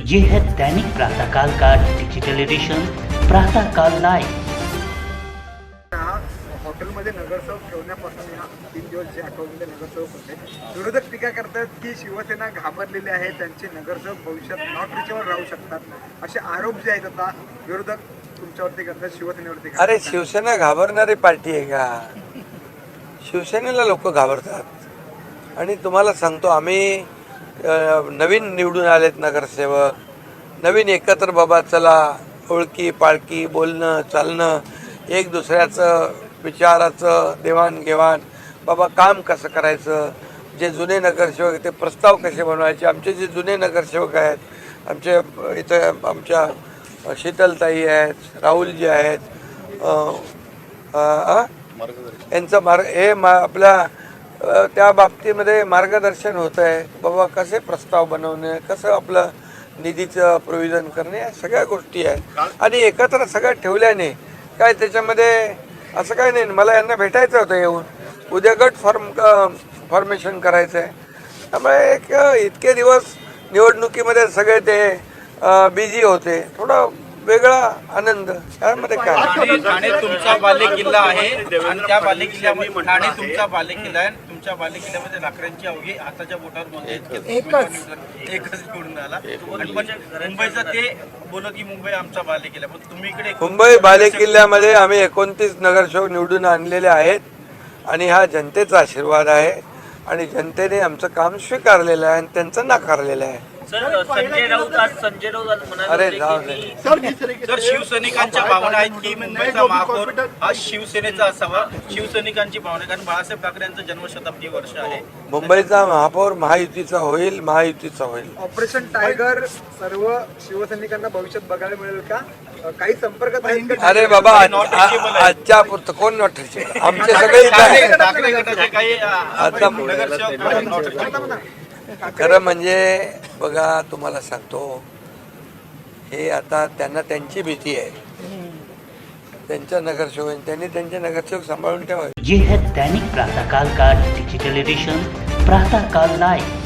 ये है दैनिक प्रातःकाल का डिजिटल एडिशन प्रातःकाल लाइव। हॉटेलमध्ये नगरसेवक ठेवण्यापासून या 3 दिवस जे आठवड्यामध्ये नगरसेवक होते, विरोधक टीका करतात की शिवसेना घाबरलेली आहे, त्यांचे नगरसेवक भविष्यात नॉट रिचेबल राहू शकतात असे आरोप जे आहेत आता विरोधक तुमच्यावरती करतात, शिवसेनेवरती करतात. अरे शिवसेना घाबरणारी पार्टी आहे का? शिवसेनेला लोक घाबरतात. आणि तुम्हाला सांगतो आम्ही नवीन निवडून आलेत नगरसेवक, नवीन एकत्र बाबा चला ओळखी पाळकी बोलणं चालणं, एक दुसऱ्याचं विचाराचं देवाणघेवाण, बाबा काम कसं करायचं, जे जुने नगरसेवक ते प्रस्ताव कसे बनवायचे. आमचे जे जुने नगरसेवक आहेत, आमचे इथं आमच्या शीतलताई आहेत, राहुलजी आहेत, यांचं आपल्या त्या बाबतीमध्ये मार्गदर्शन होत आहे. बाबा कसे प्रस्ताव बनवणे, कसं आपलं निधीचं प्रोव्हिजन करणे, या सगळ्या गोष्टी आहेत. आणि एकत्र सगळं ठेवल्याने काय त्याच्यामध्ये असं काय नाही. मला यांना भेटायचं होतं येऊन, उद्या गट फॉर्मेशन करायचं आहे. त्यामुळे एक इतके दिवस निवडणुकीमध्ये सगळे ते बिझी होते, थोडा वेगळा आनंद त्यामध्ये काय. ठाणे तुमचा बालेकिल्ला आहे आणि त्या बालेकिल्ल्यामध्ये ठाणे तुमचा बालेकिल्ला आहे. तुमच्या बालेकिल्ल्यामध्ये लाकडांची अवघी हाताच्या बोटावर मोजली एकच निवडून आला. मुंबईचा ते बोलत की मुंबई आमचा बालेकिल्ला, पण तुम्ही इकडे मुंबई बालेकिल्ल्यामध्ये आम्ही 29 नगरसेवक निवडून आणलेले आहेत आणि हा जनतेचा आशीर्वाद आहे आणि जनतेने आमचं काम स्वीकारलेलं आहे आणि त्यांचं नाकारलेलं आहे. संजय राऊत म्हणाले अरे जाऊ दे. जर शिवसैनिकांच्या भावना आहेत की मुंबईचा महापौर हा शिवसेनेचा असावा, शिवसैनिकांची भावना, कारण बाळासाहेब ठाकरे यांचं जन्मशताब्दी वर्ष आहे. मुंबईचा महापौर महायुतीचा होईल, महायुतीचा होईल. ऑपरेशन टायगर सर्व शिवसैनिकांना भविष्यात बघायला मिळेल का? काही संपर्कात आहेत का? अरे बाबा आजच्या पुरतं कोण नॉट रिचेबल? आमचे सगळे इथं आहेत. ठाकरे गटाचे काही नगरसेवक not reachable. खरं म्हणजे बघा तुम्हाला सांगतो, हे आता त्यांना त्यांची भीती आहे. त्यांच्या नगरसेवक त्यांनी त्यांचे नगरसेवक सांभाळून ठेवावे. ये है दैनिक प्रातःकाल का डिजिटल एडिशन प्रातःकाल लाइव।